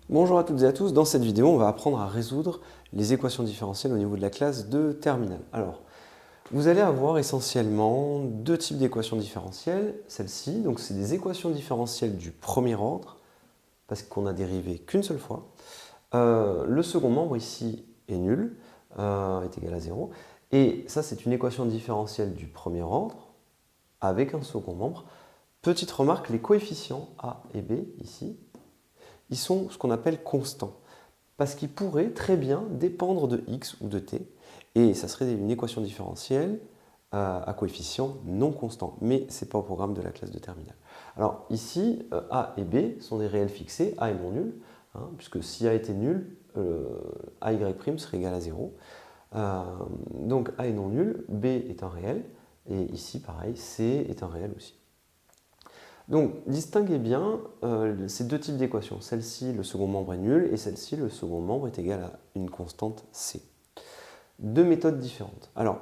Bonjour à toutes et à tous, dans cette vidéo on va apprendre à résoudre les équations différentielles au niveau de la classe de terminale. Alors, vous allez avoir essentiellement deux types d'équations différentielles, celle-ci, donc c'est des équations différentielles du premier ordre, parce qu'on a dérivé qu'une seule fois. Le second membre ici est nul, est égal à 0, et ça c'est une équation différentielle du premier ordre, avec un second membre. Petite remarque, les coefficients A et B ici, ils sont ce qu'on appelle constants, parce qu'ils pourraient très bien dépendre de x ou de t, et ça serait une équation différentielle à coefficients non constants, mais ce n'est pas au programme de la classe de terminale. Alors ici, a et b sont des réels fixés, a est non nul, puisque si a était nul, ay' serait égal à 0. Donc a est non nul, b est un réel, et ici pareil, c est un réel aussi. Donc, distinguez bien ces deux types d'équations. Celle-ci, le second membre est nul, et celle-ci, le second membre est égal à une constante c. Deux méthodes différentes. Alors,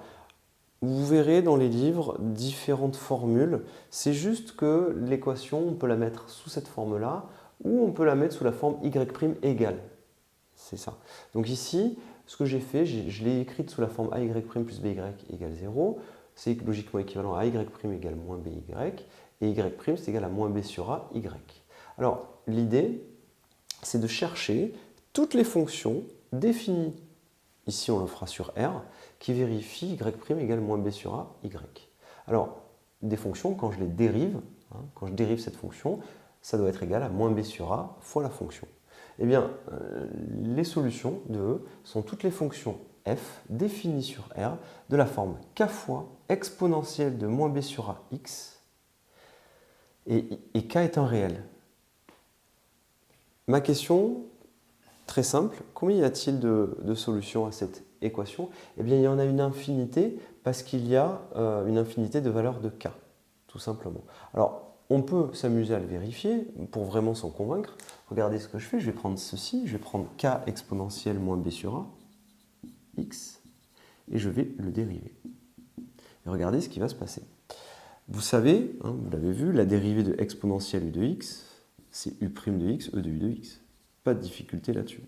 vous verrez dans les livres différentes formules. C'est juste que l'équation, on peut la mettre sous cette forme-là, ou on peut la mettre sous la forme y' égale. C'est ça. Donc ici, ce que j'ai fait, je l'ai écrite sous la forme ay' plus by égale 0. C'est logiquement équivalent à ay' égale moins by, et y' c'est égal à moins b sur a, y. Alors, l'idée, c'est de chercher toutes les fonctions définies, ici on le fera sur R, qui vérifient y' égale moins b sur a, y. Alors, des fonctions, quand je les dérive, quand je dérive cette fonction, ça doit être égal à moins b sur a fois la fonction. Eh bien, les solutions de E sont toutes les fonctions f définies sur R de la forme k fois exponentielle de moins b sur a x, et k est un réel. Ma question, très simple, combien y a-t-il de solutions à cette équation? Eh bien, il y en a une infinité parce qu'il y a une infinité de valeurs de k, tout simplement. Alors, on peut s'amuser à le vérifier pour vraiment s'en convaincre. Regardez ce que je fais, je vais prendre ceci, je vais prendre k exponentielle moins b sur a, x, et je vais le dériver. Et regardez ce qui va se passer. Vous savez, vous l'avez vu, la dérivée de exponentielle u de x, c'est u' de x, e de u de x. Pas de difficulté là-dessus.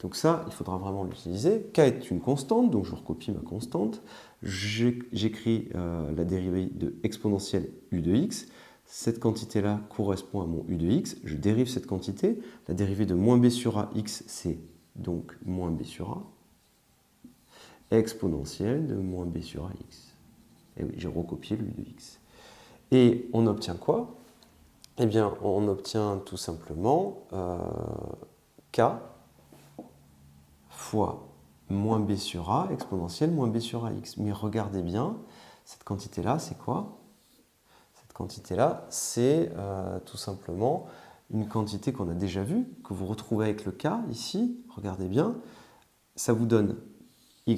Donc ça, il faudra vraiment l'utiliser. K est une constante, donc je recopie ma constante. J'écris la dérivée de exponentielle u de x. Cette quantité-là correspond à mon u de x. Je dérive cette quantité. La dérivée de moins b sur a x, c'est donc moins b sur a. Exponentielle de moins b sur a x. Et oui, j'ai recopié l'u de x. Et on obtient quoi? Eh bien, on obtient tout simplement k fois moins b sur a exponentielle moins b sur ax. Mais regardez bien, cette quantité-là, c'est quoi? Cette quantité-là, c'est tout simplement une quantité qu'on a déjà vue, que vous retrouvez avec le k ici. Regardez bien, ça vous donne y',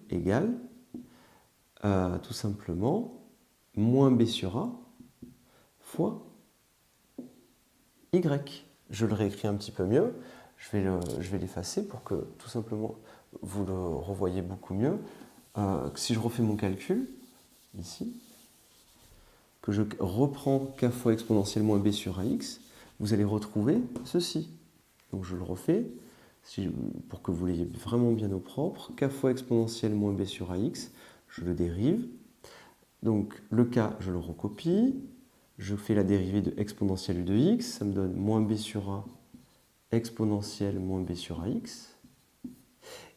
égale tout simplement moins b sur a fois y. Je le réécris un petit peu mieux. Je vais l'effacer pour que tout simplement vous le revoyez beaucoup mieux. Si je refais mon calcul, ici, que je reprends k fois exponentielle moins b sur ax, vous allez retrouver ceci. Donc je le refais pour que vous l'ayez vraiment bien au propre. K fois exponentielle moins b sur ax, je le dérive. Donc le k, je le recopie. Je fais la dérivée de exponentielle u de x, ça me donne moins b sur a exponentielle moins b sur ax.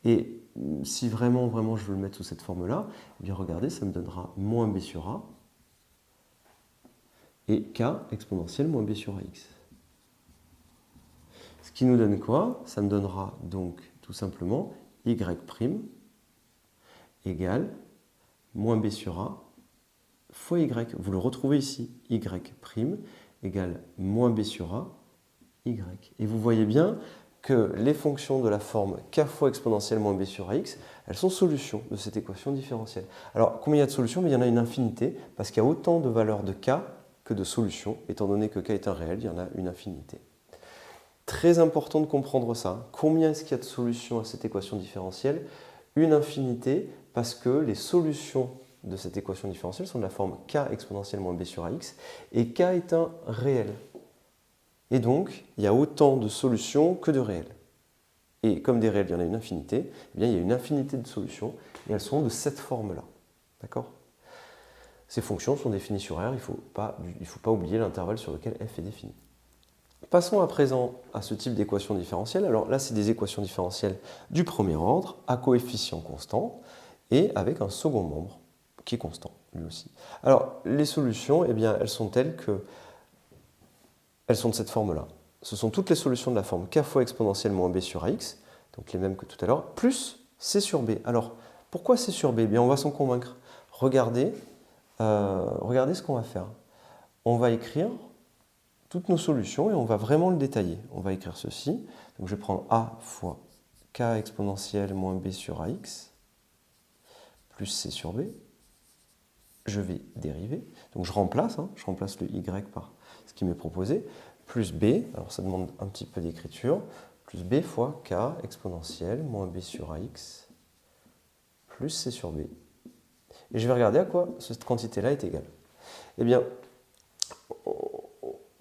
Et si vraiment je veux le mettre sous cette forme-là, eh bien regardez, ça me donnera moins b sur a et k exponentielle moins b sur ax. Ce qui nous donne quoi? Ça me donnera donc tout simplement y' égale moins b sur a fois y. Vous le retrouvez ici, y' égale moins b sur a, y. Et vous voyez bien que les fonctions de la forme k fois exponentielle moins b sur ax, elles sont solutions de cette équation différentielle. Alors, combien il y a de solutions? Mais il y en a une infinité, parce qu'il y a autant de valeurs de k que de solutions. Étant donné que k est un réel, il y en a une infinité. Très important de comprendre ça. Combien est-ce qu'il y a de solutions à cette équation différentielle? Une infinité, parce que les solutions de cette équation différentielle sont de la forme k exponentielle moins b sur ax, et k est un réel. Et donc, il y a autant de solutions que de réels. Et comme des réels, il y en a une infinité, eh bien, il y a une infinité de solutions, et elles sont de cette forme-là. D'accord ? Ces fonctions sont définies sur R, il ne faut pas oublier l'intervalle sur lequel f est défini. Passons à présent à ce type d'équation différentielle. Alors là, c'est des équations différentielles du premier ordre, à coefficient constant, et avec un second membre qui est constant, lui aussi. Alors, les solutions, eh bien, elles sont telles que... Elles sont de cette forme-là. Ce sont toutes les solutions de la forme k fois exponentielle moins b sur ax, donc les mêmes que tout à l'heure, plus c sur b. Alors, pourquoi c sur b? Eh bien, on va s'en convaincre. Regardez ce qu'on va faire. On va écrire toutes nos solutions et on va vraiment le détailler. On va écrire ceci. Donc, je vais prendre a fois k exponentielle moins b sur ax plus c sur b. Je vais dériver. Donc, je remplace le y par ce qui m'est proposé, plus b, alors ça demande un petit peu d'écriture, plus b fois k exponentielle moins b sur ax plus c sur b. Et je vais regarder à quoi cette quantité-là est égale. Eh bien,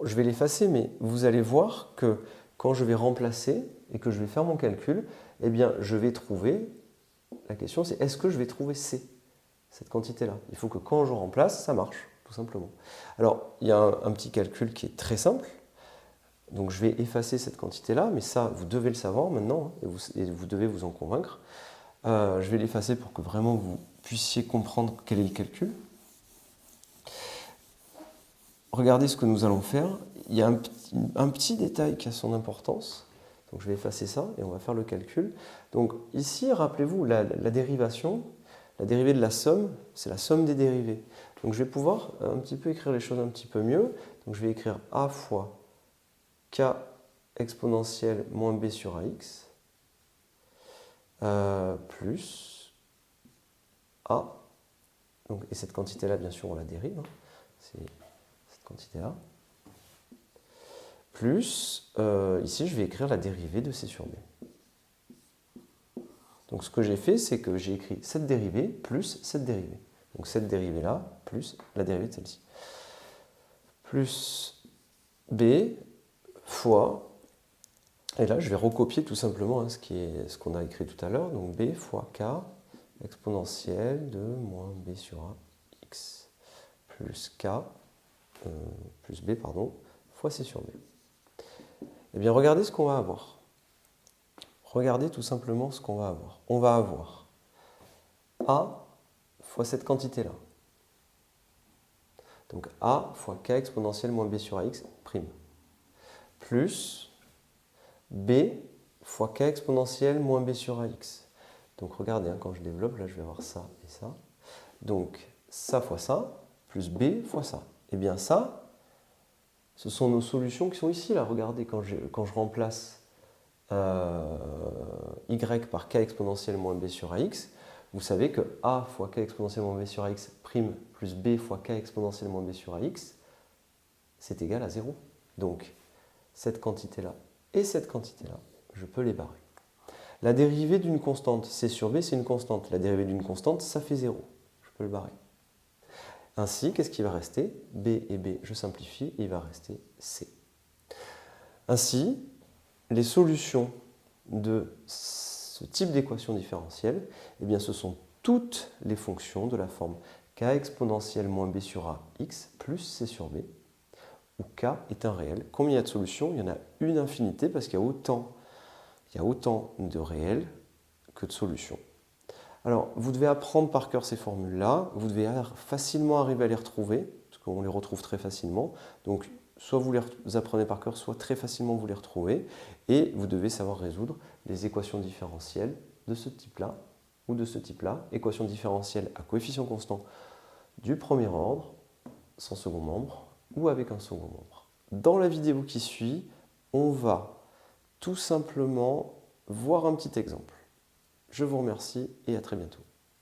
je vais l'effacer, mais vous allez voir que quand je vais remplacer et que je vais faire mon calcul, eh bien, je vais trouver, la question c'est est-ce que je vais trouver c, cette quantité-là? Il faut que quand je remplace, ça marche, tout simplement. Alors, il y a un petit calcul qui est très simple. Donc, je vais effacer cette quantité-là, mais ça, vous devez le savoir maintenant, hein, et vous devez vous en convaincre. Je vais l'effacer pour que vraiment vous puissiez comprendre quel est le calcul. Regardez ce que nous allons faire. Il y a un petit détail qui a son importance. Donc, je vais effacer ça et on va faire le calcul. Donc, ici, rappelez-vous, la dérivation, la dérivée de la somme, c'est la somme des dérivées. Donc, je vais pouvoir un petit peu écrire les choses un petit peu mieux. Donc, je vais écrire a fois k exponentielle moins b sur ax plus a. Donc, et cette quantité-là, bien sûr, on la dérive. Hein. C'est cette quantité-là. Plus, ici, je vais écrire la dérivée de c sur b. Donc, ce que j'ai fait, c'est que j'ai écrit cette dérivée plus cette dérivée. Donc, cette dérivée-là plus la dérivée de celle-ci. Plus b fois, et là, je vais recopier tout simplement hein, ce qu'on a écrit tout à l'heure. Donc, b fois k exponentielle de moins b sur ax plus k, plus b, pardon, fois c sur b. Eh bien, regardez ce qu'on va avoir. Regardez tout simplement ce qu'on va avoir. On va avoir a fois cette quantité-là. Donc a fois k exponentielle moins b sur ax prime. Plus b fois k exponentielle moins b sur ax. Donc regardez, hein, quand je développe, là je vais avoir ça et ça. Donc ça fois ça, plus b fois ça. Et bien ça, ce sont nos solutions qui sont ici. Là, regardez, quand je remplace y par k exponentielle moins b sur ax, vous savez que a fois k exponentielle moins b sur ax prime plus b fois k exponentielle moins b sur ax, c'est égal à 0. Donc, cette quantité-là et cette quantité-là, je peux les barrer. La dérivée d'une constante, c sur b, c'est une constante. La dérivée d'une constante, ça fait 0. Je peux le barrer. Ainsi, qu'est-ce qui va rester? B et B, je simplifie, il va rester C. Ainsi, les solutions de ce type d'équation différentielle, eh bien, ce sont toutes les fonctions de la forme k exponentielle moins b sur ax plus c sur b, où k est un réel. Combien il y a de solutions? Il y en a une infinité parce qu'il y a autant de réels que de solutions. Alors, vous devez apprendre par cœur ces formules-là, vous devez facilement arriver à les retrouver, parce qu'on les retrouve très facilement. Donc, soit vous les apprenez par cœur, soit très facilement vous les retrouvez, et vous devez savoir résoudre les équations différentielles de ce type-là, ou de ce type-là, équations différentielles à coefficient constant du premier ordre, sans second membre, ou avec un second membre. Dans la vidéo qui suit, on va tout simplement voir un petit exemple. Je vous remercie et à très bientôt.